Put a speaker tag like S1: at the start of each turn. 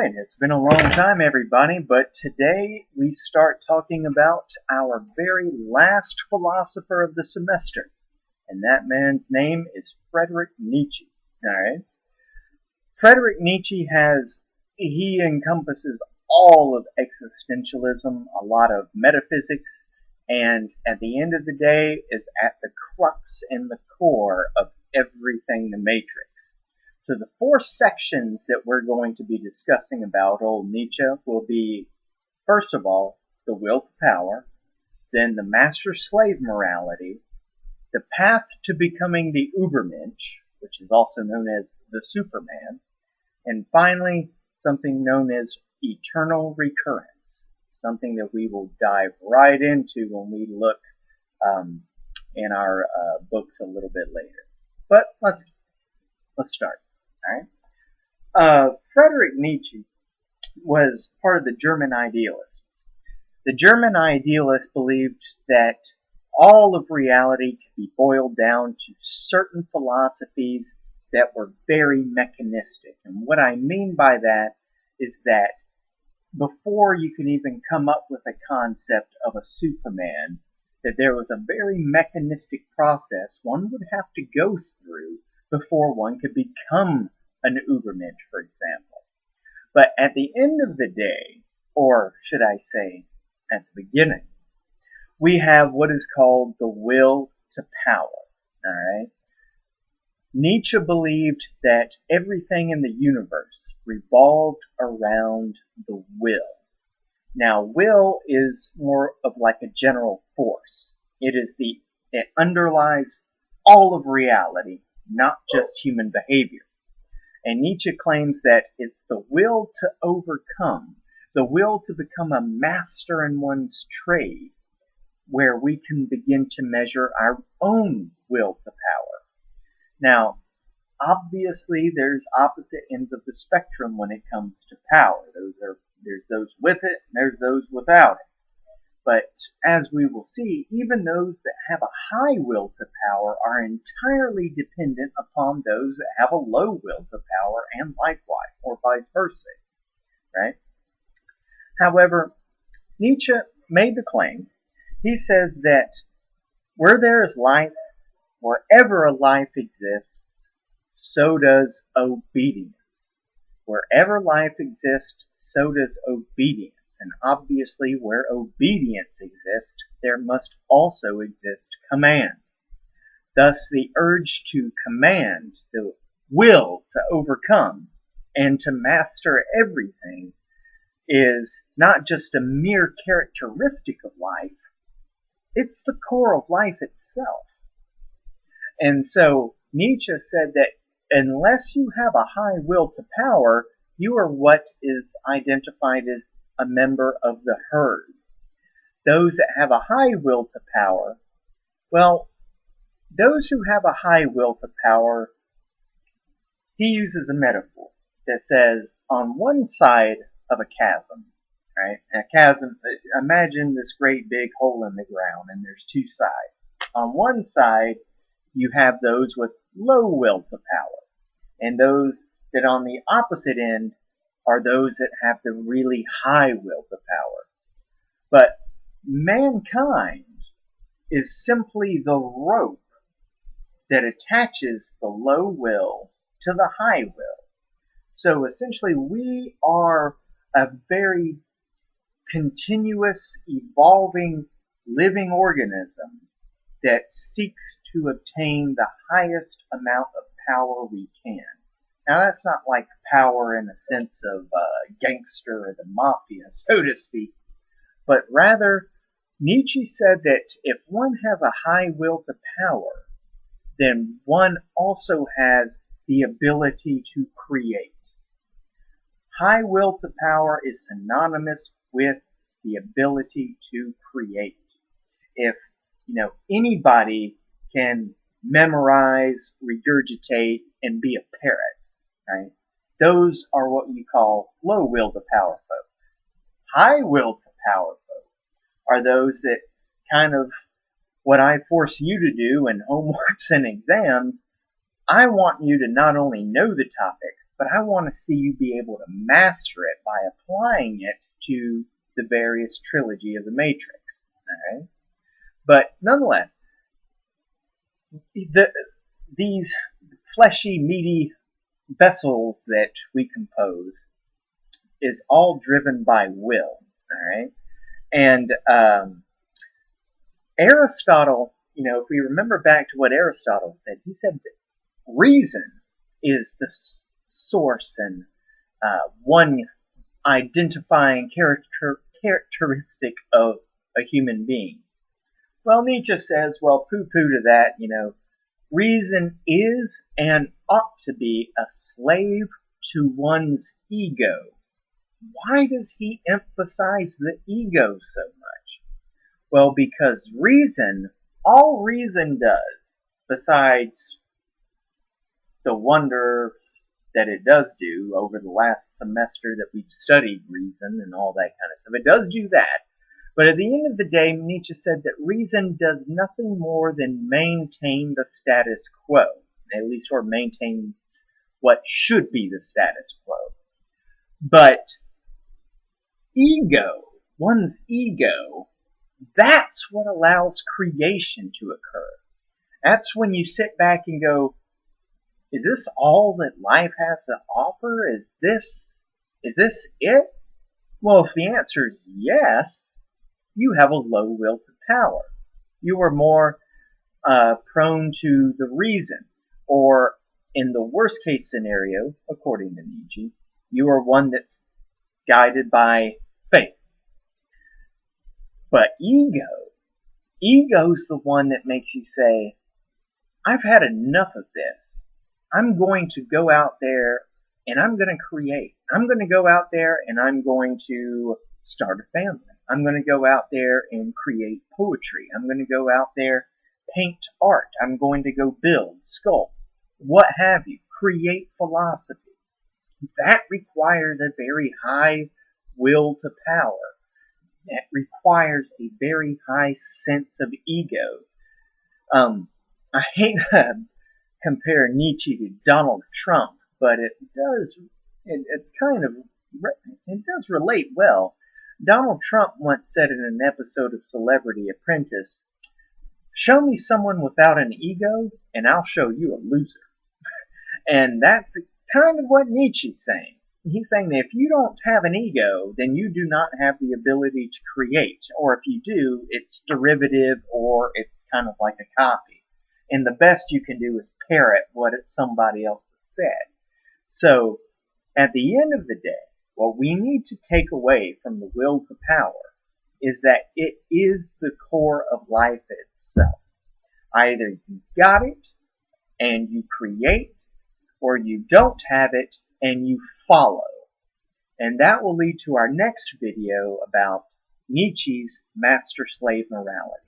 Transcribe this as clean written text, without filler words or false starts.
S1: Alright, it's been a long time everybody, but today we start talking about our very last philosopher of the semester. And that man's name is Friedrich Nietzsche. Alright? Friedrich Nietzsche he encompasses all of existentialism, a lot of metaphysics, and at the end of the day is at the crux and the core of everything the Matrix. So the four sections that we're going to be discussing about old Nietzsche will be, first of all, the will to power, then the master-slave morality, the path to becoming the Übermensch, which is also known as the Superman, and finally, something known as eternal recurrence, something that we will dive right into when we look in our books a little bit later. But let's start. All right. Friedrich Nietzsche was part of the German idealists. The German idealists believed that all of reality could be boiled down to certain philosophies that were very mechanistic. And what I mean by that is that before you can even come up with a concept of a Superman, that there was a very mechanistic process one would have to go through before one could become an Übermensch, for example. But at the end of the day, or should I say, at the beginning, we have what is called the will to power. Alright? Nietzsche believed that everything in the universe revolved around the will. Now, will is more of like a general force. It underlies all of reality, not just human behavior. And Nietzsche claims that it's the will to overcome, the will to become a master in one's trade, where we can begin to measure our own will to power. Now, obviously, there's opposite ends of the spectrum when it comes to power. There's those with it, and there's those without it. But as we will see, even those that have a high will to power are entirely dependent upon those that have a low will to power, and likewise, or vice versa. Right? However, Nietzsche made the claim. He says that where there is life, wherever a life exists, so does obedience. Wherever life exists, so does obedience. And obviously, where obedience exists, there must also exist command. Thus, the urge to command, the will to overcome, and to master everything is not just a mere characteristic of life, it's the core of life itself. And so, Nietzsche said that unless you have a high will to power, you are what is identified as a member of the herd. Those that have a high will to power, well, those who have a high will to power, he uses a metaphor that says, on one side of a chasm, right? A chasm, imagine this great big hole in the ground, and there's two sides. On one side, you have those with low will to power, and those that on the opposite end are those that have the really high will to power. But mankind is simply the rope that attaches the low will to the high will. So essentially we are a very continuous, evolving, living organism that seeks to obtain the highest amount of power we can. Now, that's not like power in a sense of gangster or the mafia, so to speak, but rather, Nietzsche said that if one has a high will to power, then one also has the ability to create. High will to power is synonymous with the ability to create. If, anybody can memorize, regurgitate, and be a parrot, right? Those are what you call low will to power folks. High will to power folks are those that kind of what I force you to do in homeworks and exams. I want you to not only know the topic, but I want to see you be able to master it by applying it to the various trilogy of the Matrix. Alright? But nonetheless, these fleshy, meaty vessels that we compose is all driven by will. Alright? And Aristotle, if we remember back to what Aristotle said, he said that reason is the source and one identifying characteristic of a human being. Well, Nietzsche says, well, pooh-pooh to that, reason is and ought to be a slave to one's ego. Why does he emphasize the ego so much? Well, because all reason does, besides the wonders that it does do over the last semester that we've studied reason and all that kind of stuff, it does do that. But at the end of the day, Nietzsche said that reason does nothing more than maintain the status quo, at least, or maintains what should be the status quo. But one's ego, that's what allows creation to occur. That's when you sit back and go, is this all that life has to offer? Is this it? Well, if the answer is yes, you have a low will to power. You are more prone to the reason, or in the worst case scenario, according to Nietzsche, you are one that's guided by faith. But ego's the one that makes you say, I've had enough of this. I'm going to go out there and I'm going to create. I'm going to go out there and I'm going to start a family. I'm going to go out there and create poetry. I'm going to go out there, paint art. I'm going to go build, sculpt, what have you. Create philosophy. That requires a very high will to power. That requires a very high sense of ego. I hate to compare Nietzsche to Donald Trump, but it does relate well. Donald Trump once said in an episode of Celebrity Apprentice, "Show me someone without an ego, and I'll show you a loser." And that's kind of what Nietzsche's saying. He's saying that if you don't have an ego, then you do not have the ability to create. Or if you do, it's derivative or it's kind of like a copy. And the best you can do is parrot what somebody else has said. So, at the end of the day, what we need to take away from the will to power is that it is the core of life itself. Either you got it and you create, or you don't have it and you follow. And that will lead to our next video about Nietzsche's master-slave morality.